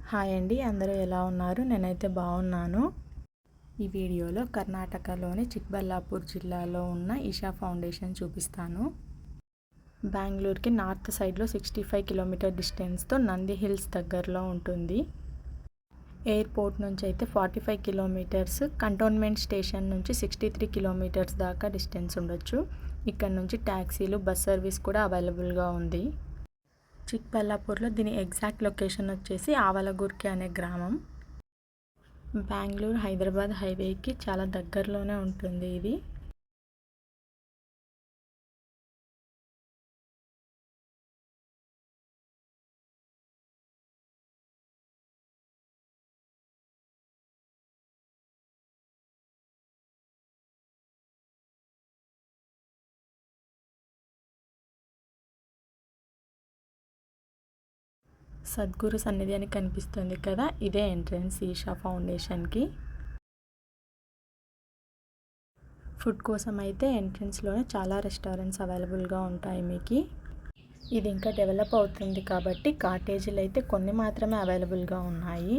Hi అండి, అందరూ ఎలా ఉన్నారు? నేనైతే బాగున్నాను. ఈ వీడియోలో కర్ణాటకలోని చిక్బళ్ళాపూర్ జిల్లాలో ఉన్న ఈషా ఫౌండేషన్ చూపిస్తాను. బెంగళూరుకి నార్త్ సైడ్లో 65 కిలోమీటర్ డిస్టెన్స్తో నంది హిల్స్ దగ్గరలో ఉంటుంది. ఎయిర్పోర్ట్ నుంచి అయితే 45 కిలోమీటర్స్, కంటోన్మెంట్ స్టేషన్ నుంచి 63 కిలోమీటర్స్ దాకా డిస్టెన్స్ ఉండొచ్చు. ఇక్కడ నుంచి ట్యాక్సీలు, బస్ సర్వీస్ కూడా అవైలబుల్గా ఉంది. చిక్బళ్ళాపూర్లో దీని ఎగ్జాక్ట్ లొకేషన్ వచ్చేసి ఆవలగుర్కి అనే గ్రామం. బెంగళూరు హైదరాబాద్ హైవేకి చాలా దగ్గరలోనే ఉంటుంది ఇది. సద్గురు సన్నిధి అని కనిపిస్తుంది కదా, ఇదే ఎంట్రన్స్ ఈషా ఫౌండేషన్కి. ఫుడ్ కోసం అయితే ఎంట్రన్స్లోనే చాలా రెస్టారెంట్స్ అవైలబుల్గా ఉంటాయి మీకు. ఇది ఇంకా డెవలప్ అవుతుంది కాబట్టి కాటేజీలు అయితే కొన్ని మాత్రమే అవైలబుల్గా ఉన్నాయి.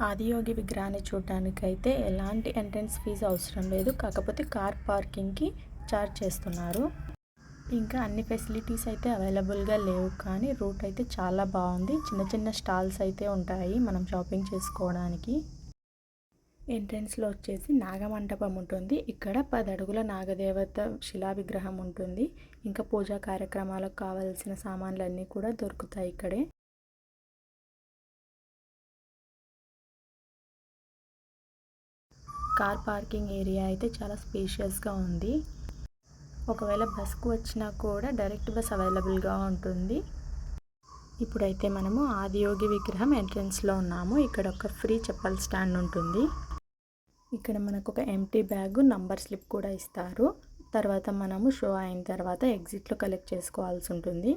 ఆదియోగి విగ్రహాన్ని చూడడానికైతే ఎలాంటి ఎంట్రన్స్ ఫీజు అవసరం లేదు, కాకపోతే కార్ పార్కింగ్కి ఛార్జ్ చేస్తున్నారు. ఇంకా అన్ని ఫెసిలిటీస్ అయితే అవైలబుల్గా లేవు, కానీ రూట్ అయితే చాలా బాగుంది. చిన్న చిన్న స్టాల్స్ అయితే ఉంటాయి మనం షాపింగ్ చేసుకోవడానికి. ఎంట్రన్స్లో వచ్చేసి నాగమంటపం ఉంటుంది. ఇక్కడ 10 అడుగుల నాగదేవత శిలా విగ్రహం ఉంటుంది. ఇంకా పూజా కార్యక్రమాలకు కావాల్సిన సామాన్లన్నీ కూడా దొరుకుతాయి ఇక్కడే. కార్ పార్కింగ్ ఏరియా అయితే చాలా స్పేషియస్గా ఉంది. ఒకవేళ బస్కు వచ్చినా కూడా డైరెక్ట్ బస్ అవైలబుల్గా ఉంటుంది. ఇప్పుడైతే మనము ఆదియోగి విగ్రహం ఎంట్రన్స్లో ఉన్నాము. ఇక్కడ ఒక ఫ్రీ చెప్పల్ స్టాండ్ ఉంటుంది. ఇక్కడ మనకు ఒక ఎంటీ బ్యాగ్, నంబర్ స్లిప్ కూడా ఇస్తారు. తర్వాత మనము షో అయిన తర్వాత ఎగ్జిట్లో కలెక్ట్ చేసుకోవాల్సి ఉంటుంది.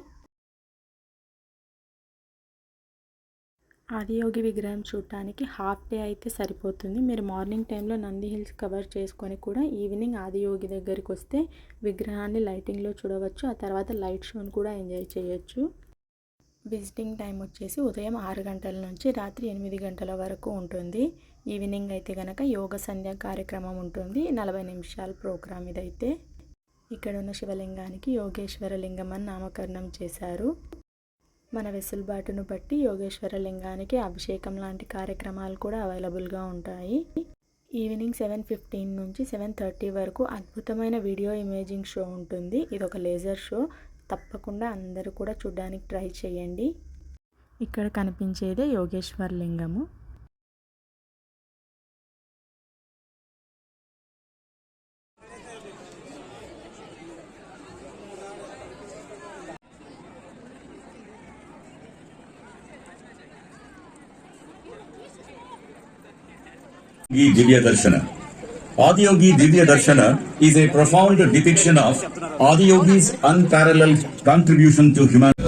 ఆదియోగి విగ్రహం చూడటానికి హాఫ్ డే అయితే సరిపోతుంది. మీరు మార్నింగ్ టైంలో నంది హిల్స్ కవర్ చేసుకొని కూడా ఈవినింగ్ ఆదియోగి దగ్గరికి వస్తే విగ్రహాన్ని లైటింగ్లో చూడవచ్చు. ఆ తర్వాత లైట్ షోని కూడా ఎంజాయ్ చేయొచ్చు. విజిటింగ్ టైం వచ్చేసి ఉదయం 6 గంటల నుంచి రాత్రి 8 గంటల వరకు ఉంటుంది. ఈవినింగ్ అయితే కనుక యోగ సంధ్య కార్యక్రమం ఉంటుంది. 40 నిమిషాల ప్రోగ్రామ్ ఇదైతే. ఇక్కడ ఉన్న శివలింగానికి యోగేశ్వర లింగం అని నామకరణం చేశారు. మన వెసులుబాటును బట్టి యోగేశ్వర లింగానికి అభిషేకం లాంటి కార్యక్రమాలు కూడా అవైలబుల్గా ఉంటాయి. ఈవినింగ్ 7:15 నుంచి 7:30 వరకు అద్భుతమైన వీడియో ఇమేజింగ్ షో ఉంటుంది. ఇది ఒక లేజర్ షో. తప్పకుండా అందరూ కూడా చూడడానికి ట్రై చేయండి. ఇక్కడ కనిపించేదే యోగేశ్వర లింగము. Divya Darshana. Adiyogi Divya Darshana is a profound depiction of Adiyogi's unparalleled contribution to humanity.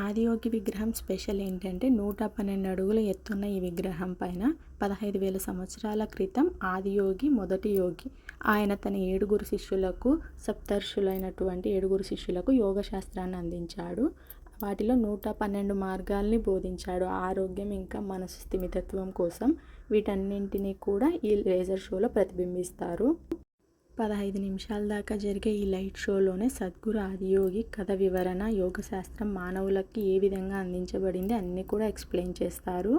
Adiyogi విగ్రహం స్పెషల్ ఏంటంటే 112 అడుగుల ఎత్తున్న ఈ విగ్రహం పైన 15,000 సంవత్సరాల క్రితం ఆదియోగి, మొదటి యోగి, ఆయన తన 7 శిష్యులకు, సప్తర్షులైనటువంటి 7 శిష్యులకు యోగ శాస్త్రాన్ని అందించాడు. వాటిలో 112 మార్గాల్ని బోధించాడు. ఆరోగ్యం ఇంకా మనసు స్థిమితత్వం కోసం వీటన్నింటినీ కూడా ఈ లేజర్ షోలో ప్రతిబింబిస్తారు. 15 నిమిషాల దాకా జరిగే ఈ లైట్ షోలోనే సద్గురు ఆదియోగి కథ వివరణ, యోగశాస్త్రం మానవులకి ఏ విధంగా అందించబడింది అన్నీ కూడా ఎక్స్ప్లెయిన్ చేస్తారు.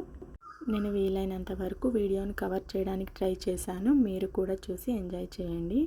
నేను వీలైనంత వరకు వీడియోని కవర్ చేయడానికి ట్రై చేశాను. మీరు కూడా చూసి ఎంజాయ్ చేయండి.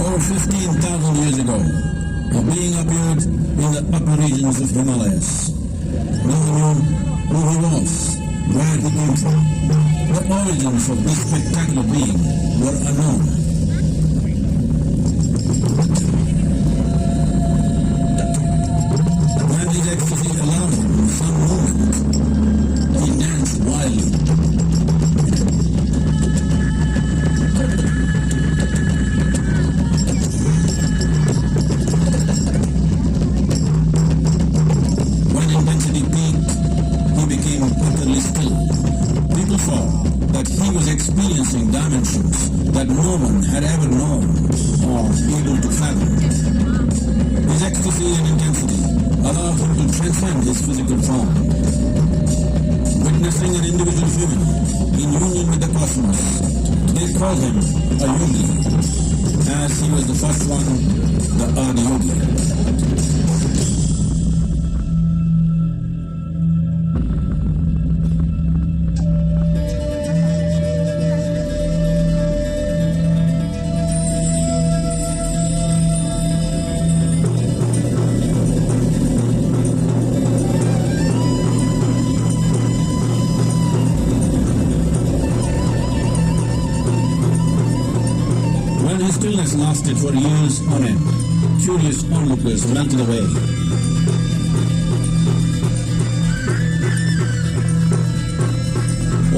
Over 15,000 years ago, a being appeared in the upper regions of Himalayas. No one knew who he was, where he came from. The origins of this spectacular being were unknown. When his ecstasy allowed him some movement, he danced wildly. Experiencing dimensions that no one had ever known or able to fathom. His ecstasy and intensity allowed him to transcend his physical form. Witnessing an individual human in union with the cosmos, they called him a yogi, as he was the first one, the Adi Yogi. His stillness lasted for years on end. Curious onlookers melted away.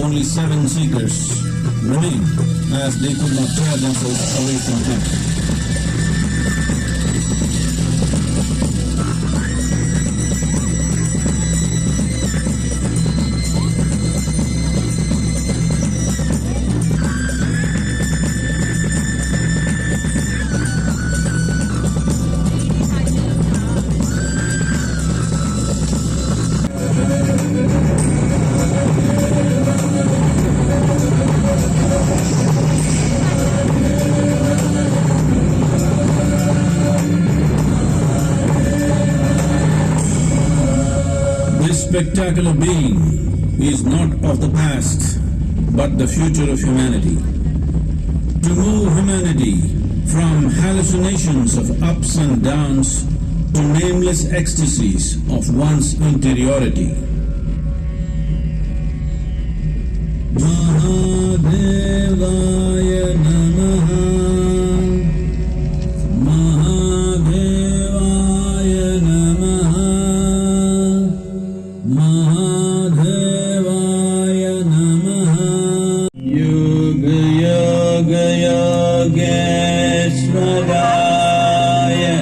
Only 7 seekers remained, as they could not tear themselves away from him. This spectacular being is not of the past, but the future of humanity. To move humanity from hallucinations of ups and downs to nameless ecstasies of one's interiority. Mahadevaya Namaha. Mahadevaya Namaha. Mahadevaya Namaha. Yoga Yoga Yogeshwaraya.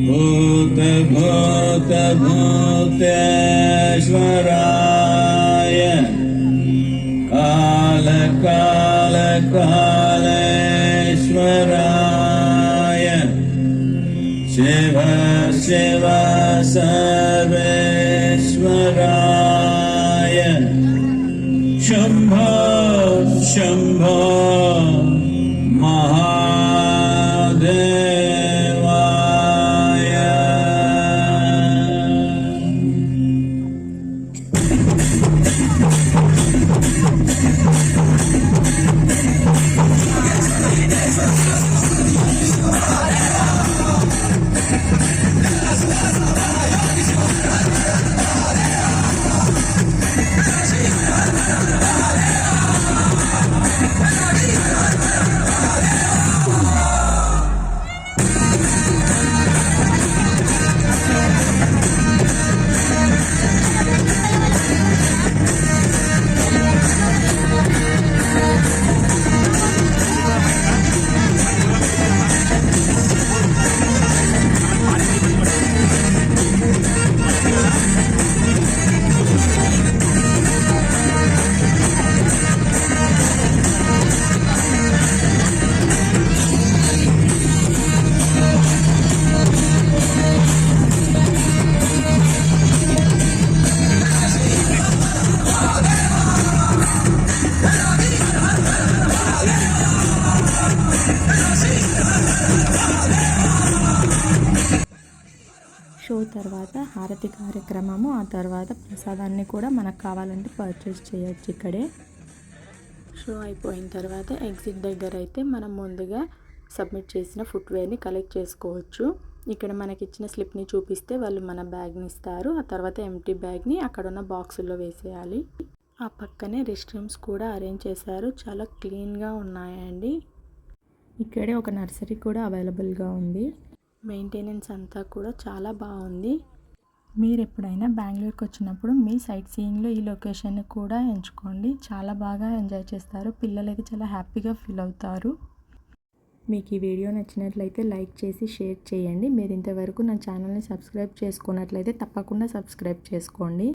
Bhuta Bhuta Bhuteshwaraya. Kala Kala Kaleshwaraya. Shiva Shiva Sarveshwaraya. Shambho Shambho Mahadev. తర్వాత హారతి కార్యక్రమము, ఆ తర్వాత ప్రసాదాన్ని కూడా మనకు కావాలంటే purchase చేయొచ్చు ఇక్కడే. షో అయిపోయిన తర్వాత ఎగ్జిట్ దగ్గర అయితే మనం ముందుగా సబ్మిట్ చేసిన ఫుట్వేర్ని కలెక్ట్ చేసుకోవచ్చు. ఇక్కడ మనకి ఇచ్చిన స్లిప్ని చూపిస్తే వాళ్ళు మన బ్యాగ్ని ఇస్తారు. ఆ తర్వాత ఎంటీ బ్యాగ్ని అక్కడ ఉన్న బాక్సుల్లో వేసేయాలి. ఆ పక్కనే రెస్ట్ రూమ్స్ కూడా అరేంజ్ చేశారు. చాలా క్లీన్గా ఉన్నాయండి. ఇక్కడే ఒక నర్సరీ కూడా అవైలబుల్గా ఉంది. మెయింటెనెన్స్ అంతా కూడా చాలా బాగుంది. మీరు ఎప్పుడైనా బెంగళూరుకి వచ్చినప్పుడు మీ సైట్ సీయింగ్లో ఈ లొకేషన్ని కూడా ఎంచుకోండి. చాలా బాగా ఎంజాయ్ చేస్తారు. పిల్లలు అయితే చాలా హ్యాపీగా ఫీల్ అవుతారు. మీకు ఈ వీడియో నచ్చినట్లయితే లైక్ చేసి షేర్ చేయండి. మీరు ఇంతవరకు నా ఛానల్ని సబ్స్క్రైబ్ చేసుకున్నట్లయితే తప్పకుండా సబ్స్క్రైబ్ చేసుకోండి.